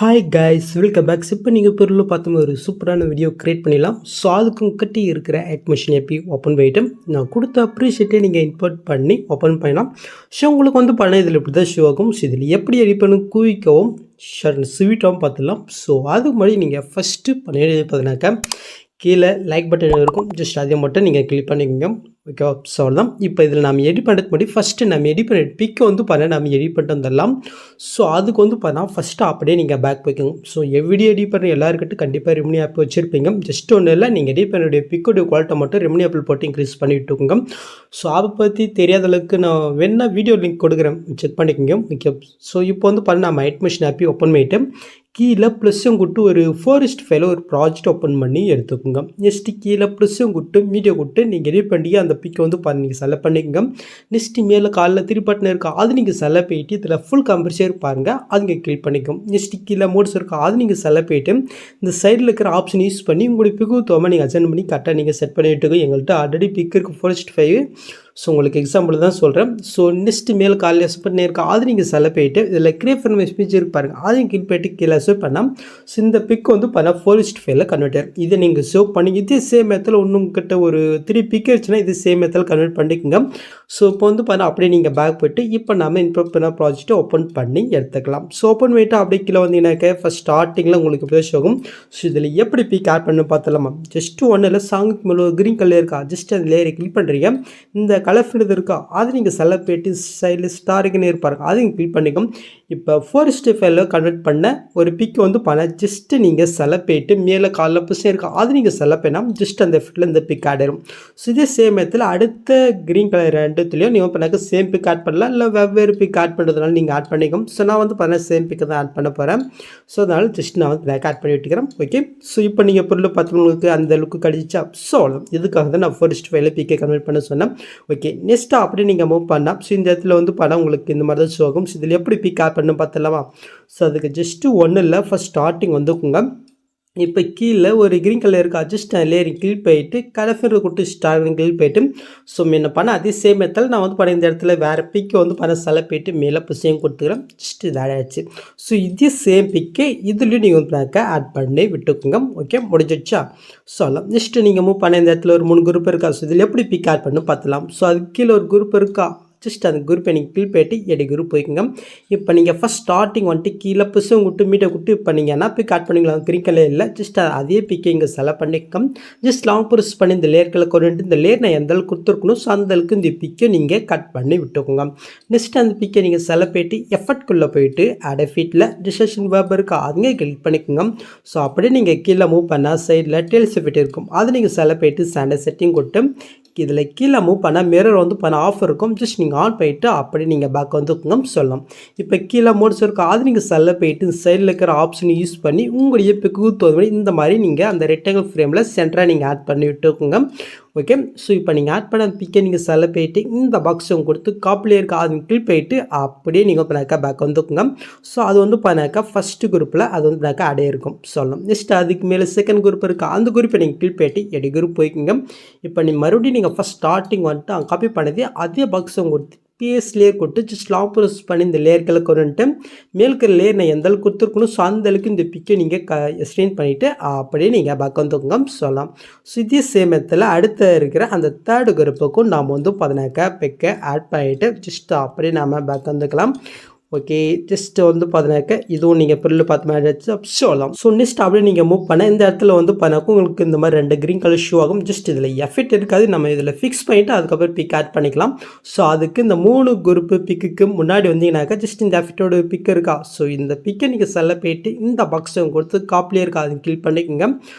Hi guys, welcome back. இப்போ நீங்கள் பொருள் பார்த்தோம் ஒரு சூப்பரான வீடியோ க்ரியேட் பண்ணிடலாம். ஸோ அதுக்கும் கட்டி இருக்கிற ஆட் மிஷின் எப்படி ஓப்பன் பண்ணிவிட்டு நான் கொடுத்த அப்ரிஷியேட்டை நீங்கள் இம்போர்ட் பண்ணி ஓப்பன் பண்ணலாம். ஸோ உங்களுக்கு வந்து பண்ண இதில் இப்படி தான் ஷோ ஆகும். ஸோ இதில் எப்படி எடிட் பண்ணி குவிக்கவும் ஸ்வீட்டாகவும் பார்த்துடலாம். ஸோ அதுக்கு முன்னாடி நீங்கள் ஃபஸ்ட்டு பண்ணி பார்த்தீங்கன்னாக்கா கீழே லைக் பட்டன் இருக்கும். ஜஸ்ட் அதை மட்டும் நீங்கள் கிளிக் பண்ணிக்கோங்க. ஓகே, ஸோ அவ்வளோதான். இப்போ இதில் நம்ம எடிட் பண்ணுறதுக்கு முன்னாடி ஃபஸ்ட்டு நம்ம எடிட் பண்ணி பிக்கை வந்து நம்ம எடிட் பண்ணிட்டு வந்துடலாம். ஸோ அதுக்கு வந்து ஃபஸ்ட்டு அப்படியே நீங்கள் பேக் போய்க்கோங்க. ஸோ வீடியோ எடிட் பண்ணுற எல்லாருக்கிட்டும் கண்டிப்பாக ரெமினி ஆப் வச்சுருப்பீங்க. ஜஸ்ட் ஒன்றும் இல்லை, நீங்கள் எடிட் பண்ணுடைய பிக்கோடைய குவாலிட்டி மட்டும் ரெமினி ஆப்பில் போட்டு இன்க்ரீஸ் பண்ணி விட்டுக்கோங்க. ஸோ அதை பற்றி தெரியாத அளவுக்கு நான் வேணா வீடியோ லிங்க் கொடுக்குறேன், செக் பண்ணிக்கோங்க. ஓகே, ஸோ இப்போ வந்து நம்ம ஆட் மிஷின் ஆப்பி ஓப்பன் பண்ணிவிட்டு கீழே ப்ளஸ்ஸும் கொடுத்து ஒரு 4:5 ஒரு ப்ராஜெக்ட் ஓப்பன் பண்ணி எடுத்துக்கோங்க. நெக்ஸ்ட்டு கீழே ப்ளஸ்ஸும் கொடுத்து மீடியோ கொடுத்து நீங்கள் எடிட் பண்ணி அந்த பிக்கை வந்து நீங்கள் செலக்ட் பண்ணிக்கோங்க. நெக்ஸ்ட்டு மேலே காலில் திருப்பட்டின இருக்கா அது நீங்கள் செலக்ட் போயிட்டு இதில் ஃபுல் கம்பல்சரி பாருங்கள், அது நீங்கள் கிளிக் பண்ணிக்கும். நெக்ஸ்ட்டு கீழே மோட்ஸ் இருக்கா அது நீங்கள் செலக்ட் போயிட்டு இந்த சைடில் இருக்கிற ஆப்ஷன் யூஸ் பண்ணி உங்களுடைய பிக்கு தோமா நீங்கள் அட்ஜன் பண்ணி கரெக்டாக நீங்கள் செட் பண்ணிவிட்டுக்கோ. எங்கள்கிட்ட ஆல்ரெடி பிக் இருக்குது 4:5. ஸோ உங்களுக்கு எக்ஸாம்பிள் தான் சொல்கிறேன். ஸோ நெக்ஸ்ட்டு மேலே காலையில் எக்ஸ்பெக்ட் பண்ணியிருக்கா அது நீங்கள் செலக்ட் போயிட்டு இதில் கிரியேட் பண்ண ஸ்பீச் இருப்பாருங்க அதையும் கிளிக் பண்ணிட்டு கீழே சேவ் பண்ணால் ஸோ இந்த பிக் வந்து 4:5 கன்வெர்ட் ஆகும். இதை நீங்கள் சேவ் பண்ணி இதே சேம் மெத்தில் இன்னும் கிட்ட ஒரு 3 பிக் இருந்துச்சுன்னா இது சேம் மெத்தில் கன்வெர்ட் பண்ணிக்கோங்க. ஸோ இப்போ வந்து அப்படியே நீங்கள் பேக் போய்ட்டு இப்போ நம்ம இம்ப்ரூவ் பண்ண ப்ராஜெக்ட்டை ஓப்பன் பண்ணி எடுத்துக்கலாம். ஸோ ஓப்பன் பண்ணிவிட்டு அப்படியே கீழே வந்தீங்கன்னாக்க ஃபஸ்ட் ஸ்டார்டிங்கில் உங்களுக்கு ப்ளேஸ் ஆகும். ஸோ இதில் எப்படி பிக் ஆட் பண்ணு பார்த்தலாமா. ஜஸ்ட்டு ஒன்றும் இல்லை, சாங்குக்கு மேலே க்ரீன் கலர் இருக்கா ஜஸ்ட் அந்த லேயரை கிளிக் பண்ணுறீங்க. இந்த கலர் ஃபில்டு இருக்கா அது நீங்கள் செலக்ட் போய்ட்டு சைடில் ஸ்டாருக்குன்னு இருப்பாருங்க அது நீங்கள் கிளிக் பண்ணிக்கும். இப்போ 4:5 கன்வெர்ட் பண்ண ஒரு பிக் வந்து ஜஸ்ட்டு நீங்கள் செலக்ட் போய்ட்டு மேலே காலில் புஷம் இருக்கா அது நீங்கள் செலக்ட் பண்ணால் ஜஸ்ட் அந்த ஃபிட்டில் இந்த பிக் ஆட் ஆயிடும். ஸோ இதே சேம் இடத்துல அடுத்த க்ரீன் கலர் ரெண்டுத்துலேயும் நீங்கள் பண்ணாக்க சேம் பிக் ஆட் பண்ணலாம், இல்லை வெவ்வேறு பிக் ஆட் பண்ணுறதுனால நீங்கள் ஆட் பண்ணிக்கும். ஸோ நான் வந்து சேம் பிக்கை தான் ஆட் பண்ண போகிறேன். ஸோ அதனால் ஜஸ்ட் நான் வந்து பேக் ஆட் பண்ணி விட்டுக்கிறேன். ஓகே, ஸோ இப்போ நீங்கள் பொருள் பார்த்தவங்களுக்கு அந்த லுக்கு கடிச்சா ஸோ இதுக்காக தான் நான் 4:5 பிக்கை கன்வெர்ட் பண்ண சொன்னேன். ஓகே, நெக்ஸ்ட்டு அப்படியே நீங்கள் மூவ் பண்ணால் ஸோ இந்த இடத்துல வந்து உங்களுக்கு இந்த மாதிரி தான் ஷோ ஆகும். ஸோ இதில் எப்படி பிக் ஆட் பண்ணு பார்த்தலாமா. ஸோ அதுக்கு ஜஸ்ட்டு ஒன்றும் இல்லை, ஃபஸ்ட் ஸ்டார்டிங் வந்துக்குங்க. இப்போ கீழே ஒரு க்ரீன் கலர் இருக்குது அட்ஜஸ்ட் லேயரிங் கிளிக் போயிட்டு கலர் கொடுத்து ஸ்டாரிங் கிளிக் போயிட்டு ஸோ என்ன பண்ண அதே சேம் மெத்தட் நான் வந்து இந்த இடத்துல வேறு பிக்கை வந்து செலக்ட் போயிட்டு மேலே புஷையும் கொடுத்துக்கிறேன். ஜஸ்ட் இது ஆடாச்சு. ஸோ இதே சேம் பிக்கை இதுலேயும் நீங்கள் வந்து ஆட் பண்ணி விட்டுக்குங்க. ஓகே, முடிஞ்சிடுச்சா. ஸோ எல்லாம் நெக்ஸ்ட்டு நீங்கள் மூவ் பண்ண இந்த இடத்துல ஒரு 3 குரூப் இருக்கா. ஸோ இதில் எப்படி பிக் ஆட் பண்ணு பார்த்துலாம். ஸோ அதுக்கு கீழே ஒரு குரூப் இருக்கா ஜஸ்ட் அந்த குரூப்பை நீங்கள் கிளிக் பண்ணிட்டு எடி குரூப் போய்க்குங்க. இப்போ நீங்கள் ஃபஸ்ட் ஸ்டார்டிங் வந்துட்டு கீழே புஷம் விட்டு மீட்டை விட்டு இப்போ நீங்கள் என்ன பிக் ஆட் பண்ணிக்கலாம் க்ரீன் கலர் இல்லை ஜஸ்ட் அதே பிக்கை இங்கே செலக்ட் பண்ணிக்கோங்க. ஜஸ்ட் லாங் ப்ரெஸ் பண்ணி இந்த லேயர் கலர் கொண்டு இந்த லேயர் நான் எந்த அளவுக்கு கொடுத்துருக்கணும் ஸோ அந்த அளவுக்கு இந்த பிக்கை நீங்கள் கட் பண்ணி விட்டுக்கோங்க. நெக்ஸ்ட் அந்த பிக்கை நீங்கள் செலக்ட் போயிட்டு எஃபர்ட்குள்ளே போயிட்டு அட் ஃபீட்டில் டிஸ்கஷன் வேப் இருக்கா அதுங்க கிளிக் பண்ணிக்கோங்க. ஸோ அப்படியே நீங்கள் கீழே மூவ் பண்ணால் சைடில் டேல்ஸ் எஃபெக்ட் இருக்கும் அது நீங்கள் செலக்ட் போயிட்டு ஸ்டாண்டர்ட் செட்டிங் கொடுத்து இதில் கீழே மூவ் பண்ணால் மிரர் வந்து ஆஃப் இருக்கும். ஜஸ்ட் நீங்கள் ஆன் போயிட்டு அப்படி நீங்கள் பேக் வந்துக்குங்க சொல்லலாம். இப்போ கீழே மோட்ஸ் இருக்கும் அது நீங்கள் செலக்ட் போயிட்டு சைடில் இருக்கிற ஆப்ஷன் யூஸ் பண்ணி உங்களுடைய பிக்கு தோது இந்த மாதிரி நீங்கள் அந்த ரெக்டாங்கிள் ஃப்ரேமில் சென்டராக நீங்கள் ஆட் பண்ணி விட்டுக்குங்க. ஓகே, ஸோ இப்போ நீங்கள் ஆட் பண்ண பிக்கை நீங்கள் செலக்ட் போயிட்டு இந்த பாக்ஸை கொடுத்து காப்பிலே இருக்க அது கிளிக் போயிட்டு அப்படியே நீங்கள் பேக் வந்துக்குங்க. ஸோ அது வந்து ஃபஸ்ட்டு குரூப்பில் அது வந்து அடைய இருக்கும் சொல்லலாம். நெக்ஸ்ட் அதுக்கு மேலே செகண்ட் குரூப் இருக்கா அந்த குரூப்பை நீங்கள் கிளிக் போயிட்டு எடி குரூப் போய்க்குங்க. இப்போ மறுபடியும் நீங்கள் ஃபஸ்ட் ஸ்டார்டிங் வந்துட்டு காப்பி பண்ணது அதே பாக்ஸை கொடுத்து பிஎஸ் லேயர் கொடுத்து ஜஸ்ட் லாங் ப்ரெஸ் பண்ணி இந்த லேயர்களை கொண்டுட்டு மேலுக்கு லேயர் நான் எந்த அளவுக்கு கொடுத்துருக்கணும் ஸோ அந்த அளவுக்கு இந்த பிக்கை நீங்கள் எக்ஸ்டெண்ட் பண்ணிவிட்டு அப்படியே நீங்கள் பேக் வந்துக்குங்க சொல்லலாம். ஸோ இதே சேம் மெத்தடில் அடுத்த இருக்கிற அந்த தேர்டு குரூப்புக்கும் நாம் வந்து பிக்கை ஆட் பண்ணிவிட்டு ஜஸ்ட் அப்படியே நாம் பேக் வந்துக்கலாம். ஓகே, ஜஸ்ட் வந்து இதுவும் நீங்கள் பொருள் பார்த்த மாதிரி சொல்லலாம். ஸோ நெக்ஸ்ட் அப்படியே நீங்கள் மூவ் பண்ண இந்த இடத்துல வந்து உங்களுக்கு இந்த மாதிரி 2 க்ரீன் கலர் ஷூ ஆகும். ஜஸ்ட் இதில் எஃபெக்ட் இருக்காது, நம்ம இதில் ஃபிக்ஸ் பண்ணிவிட்டு அதுக்கப்புறம் பிக் ஆட் பண்ணிக்கலாம். ஸோ அதுக்கு இந்த 3 குரூப்பு பிக்குக்கு முன்னாடி வந்தீங்கன்னாக்கா ஜஸ்ட் இந்த எஃபெக்டோட பிக் இருக்கா. ஸோ இந்த பிக்கை நீங்கள் செலக்ட் போயிட்டு இந்த பாக்ஸை கொடுத்து காப்பிலே இருக்கா அது கிளிக் பண்ணிக்கோங்க.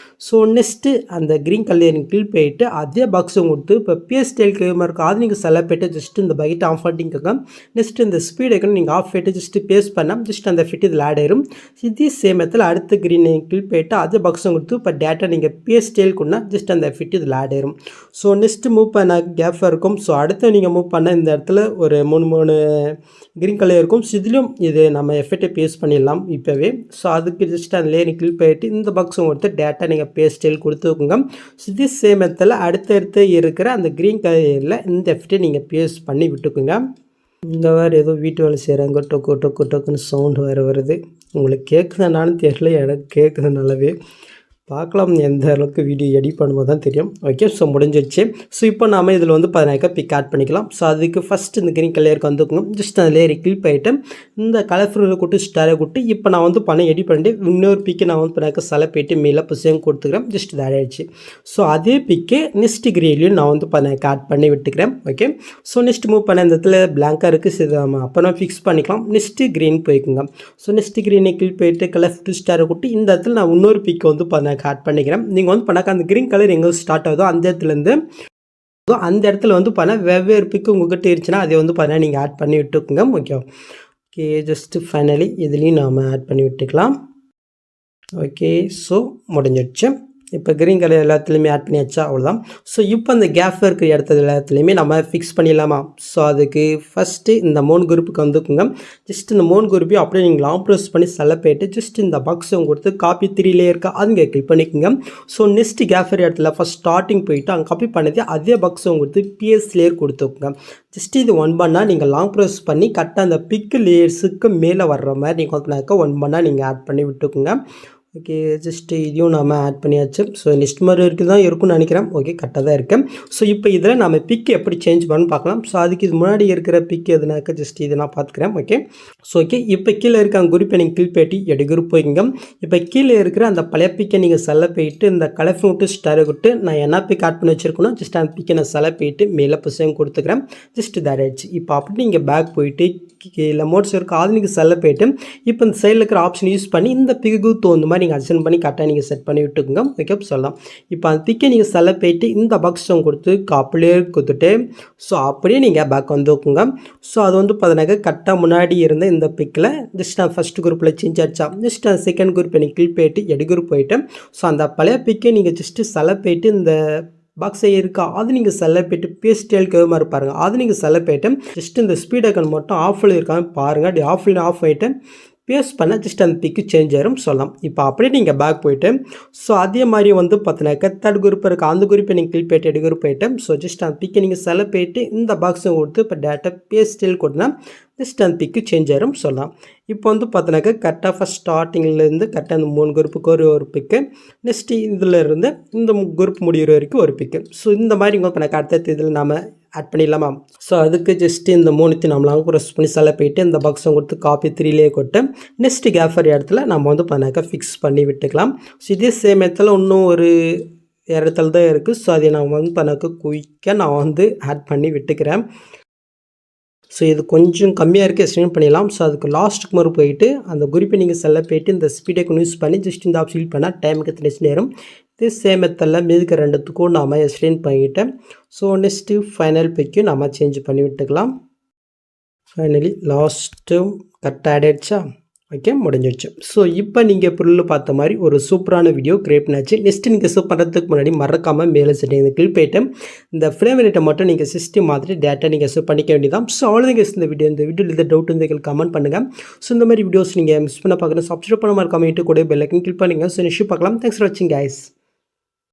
ஸோ நெக்ஸ்ட்டு அந்த க்ரீன் கலர் கிளிக் போயிட்டு அதே பாக்ஸை கொடுத்து இப்போ பிஎஸ் ஸ்டைல் கேமாக இருக்கா அது நீங்கள் செலக்ட் போயிட்டு ஜஸ்ட் இந்த பக்கெட் ஆஃப் பண்ணிக்கோங்க. நெக்ஸ்ட் இந்த ஸ்பீட் ஐக்கன் நீங்கள் ஆஃப் போயிட்டு ஜஸ்ட் பேஸ்ட் பண்ணால் ஜஸ்ட் அந்த ஃபிட் இதில் ஆட் ஆயிரும். இதே சேம் இடத்துல அடுத்த க்ரீன் கிளிக் போயிட்டு அதே பாக்ஸை கொடுத்து இப்போ டேட்டா நீங்கள் பிஎஸ் ஸ்டைல் கொண்டா ஜஸ்ட் அந்த ஃபிட் இதில் ஆட் ஆயிரும். ஸோ நெக்ஸ்ட் மூவ் பண்ண கேஃபாக இருக்கும். ஸோ அடுத்து நீங்கள் மூவ் பண்ண இந்த இடத்துல ஒரு 3 க்ரீன் கலர் இருக்கும். ஸோ இதுலேயும் இது நம்ம எஃபெக்டை பேஸ்ட் பண்ணிடலாம் இப்போவே. ஸோ அதுக்கு ஜஸ்ட் அந்த லேயர் கிளிக் போயிட்டு இந்த பாக்ஸை கொடுத்து டேட்டா நீங்கள் பேஸ்ட் ஸ்டைல் கொடுத்துக்கோங்க. ஸோ இதே சேம் இடத்துல அடுத்தடுத்து இருக்கிற அந்த க்ரீன் கலரில் இந்த எஃபெக்டை நீங்கள் பேஸ்ட் பண்ணி விட்டுக்குங்க. இங்கே வேறு ஏதோ வீட்டு வேலை செய்கிறாங்க, டொக்கு டொக்கு டொக்குன்னு சவுண்டு வேறு வருது. உங்களுக்கு கேட்குதுனாலும் தெரியல, எனக்கு கேட்குது நல்லாவே. பார்க்கலாம் எந்த அளவுக்கு வீடியோ எடிட் பண்ணும்போது தான் தெரியும். ஓகே, ஸோ முடிஞ்சிடுச்சு. ஸோ இப்போ நாம் இதில் வந்து 14 பிக் ஆட் பண்ணிக்கலாம். ஸோ அதுக்கு ஃபஸ்ட்டு இந்த கிரீன் கலருக்கு வந்துக்கணும். ஜஸ்ட் அந்த லேயரை கிளிக் பண்ணிவிட்டு இந்த கலர்ஃபுல்லை கூட்டு ஸ்டாரை கூட்டு இப்போ நான் வந்து பணம் எடிட் பண்ணிட்டு இன்னொரு பிக்கு நான் வந்து பண்ணாக்க செலக்ட் பண்ணிட்டு மேலே புசையும் கொடுத்துக்கிறேன். ஜஸ்ட் இது ஆகிடுச்சு. ஸோ அதே பிக்கு நெக்ஸ்ட் கிரீன்லையும் நான் வந்து பண்ணாக்க ஆட் பண்ணி விட்டுக்கிறேன். ஓகே, ஸோ நெக்ஸ்ட் மூவ் பண்ண இந்த இடத்துல பிளாங்காக இருக்குது. சரி, நம்ம அப்போ நான் ஃபிக்ஸ் பண்ணிக்கலாம். நெக்ஸ்ட்டு க்ரீன் போய்க்குங்க. ஸோ நெக்ஸ்ட் க்ரீனை கிளிக் பண்ணிட்டு கலர்ஃபுல் ஸ்டாரை கூட்டு இந்த இடத்துல நான் இன்னொரு பிக்கு வந்து பண்ணாக்க ஆட் பண்ணிக்கிறேன். நீங்கள் வந்து பண்ணாக்க அந்த க்ரீன் கலர் எங்கே ஸ்டார்ட் ஆகுதோ அந்த இடத்துல வந்து பண்ண வெவ்வேறு பிக்கு உங்கள்கிட்ட இருந்துச்சுன்னா அதை வந்து பண்ண நீங்கள் ஆட் பண்ணி விட்டுக்குங்க. ஓகே, ஜஸ்ட்டு ஃபைனலி இதுலேயும் நாம் ஆட் பண்ணி விட்டுக்கலாம். ஓகே, ஸோ முடிஞ்சிடுச்சு. இப்போ க்ரீன் கலர் எல்லாத்துலேயுமே ஆட் பண்ணியாச்சா, அவ்வளோதான். ஸோ இப்போ அந்த கேப் இருக்கிற இடத்துல எல்லாத்துலேயுமே நம்ம ஃபிக்ஸ் பண்ணிடலாமா. ஸோ அதுக்கு ஃபஸ்ட்டு இந்த 3 குரூப்புக்கு வந்துக்குங்க. ஜஸ்ட் இந்த 3 குரூப்பையும் அப்படியே நீங்கள் லாங் ப்ரெஸ் பண்ணி செலக்ட் பண்ணிட்டு ஜஸ்ட் இந்த பாக்ஸை கொடுத்து காப்பி 3 இருக்கா அதுங்க கிளிக் பண்ணிக்கோங்க. ஸோ நெக்ஸ்ட் கேப் இடத்துல ஃபஸ்ட் ஸ்டார்டிங் போயிட்டு அங்கே காப்பி பண்ணது அதே பாக்ஸை கொடுத்து PS லேயர் கொடுத்துக்கோங்க. ஜஸ்ட் இது 1 பண்ணால் நீங்கள் லாங் ப்ரெஸ் பண்ணி கரெக்டாக அந்த பிக்கு லேயர்ஸுக்கு மேலே வர்ற மாதிரி நீங்கள் வந்து 1 பண்ணால் நீங்கள் ஆட் பண்ணி விட்டுக்குங்க. ஓகே, ஜஸ்ட்டு இதையும் நாம் ஆட் பண்ணியாச்சு. ஸோ நெக்ஸ்ட் மாதிரி வரைக்கும் தான் இருக்கும்னு நினைக்கிறேன். ஓகே, கரெக்டாக தான் இருக்கேன். ஸோ இப்போ இதில் நம்ம பிக் எப்படி சேஞ்ச் பண்ணு பார்க்கலாம். ஸோ அதுக்கு இது முன்னாடி இருக்கிற பிக் எதுனாக்க ஜஸ்ட் இதை நான் பார்த்துக்கிறேன். ஓகே, ஸோ ஓகே இப்போ கீழே இருக்க அந்த குரூப்பை நீங்கள் கிளிக் பண்ணி எடு குரூப் போய்ங்க. இப்போ கீழே இருக்கிற அந்த பழைய பிக்கை நீங்கள் செலக்ட் போயிட்டு இந்த கலர் விட்டு ஸ்டாரை விட்டு நான் என்ன பிக் ஆட் பண்ணி வச்சுருக்கணும் ஜஸ்ட் அந்த பிக்கை நான் செலக்ட் போயிட்டு மேலே புசையும் கொடுத்துக்கிறேன். ஜஸ்ட் இதாக ஆயிடுச்சு. இப்போ அப்படி நீங்கள் பேக் போயிட்டு கீழே மோட்ஸ் இருக்குது அது நீங்கள் செலக்ட் போயிட்டு இப்போ இந்த சைடில் இருக்கிற ஆப்ஷன் யூஸ் பண்ணி இந்த பிக்கு தோந்த மாதிரி நீங்கள் அட்ஜஸ்ட் பண்ணி கரெக்டாக நீங்கள் செட் பண்ணி விட்டுக்குங்க. ஓகே, சொல்லலாம். இப்போ அந்த பிக்கை நீங்கள் செலக்ட் போயிட்டு இந்த பாக்ஸும் கொடுத்து காப்பிலே கொடுத்துட்டு ஸோ அப்படியே நீங்கள் பேக் வந்துக்குங்க. ஸோ அது வந்து பார்த்தீங்கன்னா கரெக்டாக முன்னாடி இருந்த இந்த பிக்கில் ஜஸ்ட் நான் ஃபஸ்ட் குரூப்பில் சேஞ்ச் ஆச்சா. ஜஸ்ட் அந்த செகண்ட் குரூப்பை நீங்கள் கிளிக் போயிட்டு எடு குரூப் போயிட்டு ஸோ அந்த பழைய பிக்கை நீங்கள் ஜஸ்ட்டு செலக்ட் போயிட்டு இந்த பாக்ஸை இருக்கா அது நீங்கள் செலக்ட் போய்ட்டு பேஸ்டேலுக்கு எது மாதிரி பாருங்கள் அது நீங்கள் செலக்ட் போய்ட்டு ஜஸ்ட் இந்த ஸ்பீட் ஐக்கன் மட்டும் ஆஃபில் இருக்கான்னு பாருங்கள். அப்படி ஆஃப்லைன் ஆஃப் ஆகிட்டு பேஸ்ட் பண்ண ஜஸ்ட் அந்த பிக்கு சேஞ்ச் ஆயிரும் சொல்லலாம். இப்போ அப்படியே நீங்கள் பேக் போய்ட்டு ஸோ அதே மாதிரி வந்து பார்த்தினாக்கா தேர்ட் குரூப் இருக்குது அந்த குரூப்பை நீங்கள் கிளிக் போய்ட்டு எடு குரூப் போய்ட்டு ஸோ ஜஸ்ட் அந்த பிக்கை நீங்கள் செலக்ட் போய்ட்டு இந்த பாக்ஸை கொடுத்து இப்போ டேட்டா பேஸ்டேல் கொடுத்தா ஜஸ்ட் அந்த பிக்கு சேஞ்ச் ஆயிரும் சொல்லலாம். இப்போ வந்து பார்த்தினாக்கா கரெக்டாக ஃபஸ்ட் ஸ்டார்டிங்லேருந்து கரெக்டாக அந்த 3 குரூப்புக்கு ஒரு பிக்கு நெக்ஸ்ட்டு இதில் இருந்து இந்த குரூப் முடிகிற வரைக்கும் ஒரு பிக்கு. ஸோ இந்த மாதிரி இங்கே இப்போ அடுத்த இதில் நாம் ஆட் பண்ணிடலாமா. ஸோ அதுக்கு ஜஸ்ட்டு இந்த 3 நம்ம லாங் ப்ரெஸ் பண்ணி செலக்ட் போயிட்டு இந்த பாக்ஸை கொடுத்து காப்பி 3 கொட்டு நெக்ஸ்ட்டு கேஃபர் இடத்துல நம்ம வந்து பண்ணாக்கா ஃபிக்ஸ் பண்ணி விட்டுக்கலாம். ஸோ இதே சேம் இடத்துல இன்னும் ஒரு இடத்துல தான் இருக்குது. ஸோ அதை நான் வந்து பண்ணாக்கா குயிக்காக நான் வந்து ஆட் பண்ணி விட்டுக்கிறேன். ஸோ இது கொஞ்சம் கம்மியாக இருக்குது, எக்ஸ்டெண்ட் பண்ணிடலாம். ஸோ அதுக்கு லாஸ்ட்டுக்கு மாதிரி போயிட்டு அந்த குரூப்பை நீங்கள் செலக்ட் போயிட்டு இந்த ஸ்பீடை யூஸ் பண்ணி ஜஸ்ட் இந்த ஆப்ஷன் ஃபில் பண்ணால் டைமுக்கு நெக்ஸ்ட் நேரம் இது சேம் மெத்தடில் மீதுக்கு ரெண்டுத்துக்கும் நாம் எக்ஸ்டெண்ட் பண்ணிவிட்டேன். ஸோ நெக்ஸ்ட்டு ஃபைனல் பிக்கும் நம்ம சேஞ்ச் பண்ணி விட்டுக்கலாம். ஃபைனலி லாஸ்ட்டும் கரெக்டாக ஆட் ஆகிடுச்சா. ஓகே, முடிஞ்சிடுச்சு. ஸோ இப்போ நீங்கள் பொருள் பார்த்த மாதிரி ஒரு சூப்பரான வீடியோ கிரியேட் பண்ணாச்சு. நெக்ஸ்ட்டு நீங்கள் சூப் பண்ணுறதுக்கு முன்னாடி மறக்காமல் மேலே செட்டிங் கிளிக் போய்ட்டு இந்த ஃப்ரேம் ரேட்டை மட்டும் நீங்கள் சிஸ்டம் மாதிரி டேட்டா நீங்கள் சூப் பண்ணிக்க வேண்டியதான். ஸோ அவ்வளோதான் இந்த வீடியோவில் எந்த டவுட் வந்து எங்களுக்கு கமெண்ட் பண்ணுங்கள். ஸோ இந்த மாதிரி வீடியோஸ் நீங்கள் மிஸ் பண்ண பார்க்கணும் சப்ஸ்கிரைப் பண்ண மாதிரி கமெண்ட்டு கூட பெல் ஐக்கன் கிளிக் பண்ணுங்கள். ஸோ நெக்ஸ்ட் பார்க்கலாம். தேங்க்ஸ் ஃபார் வாட்சிங் கைஸ்.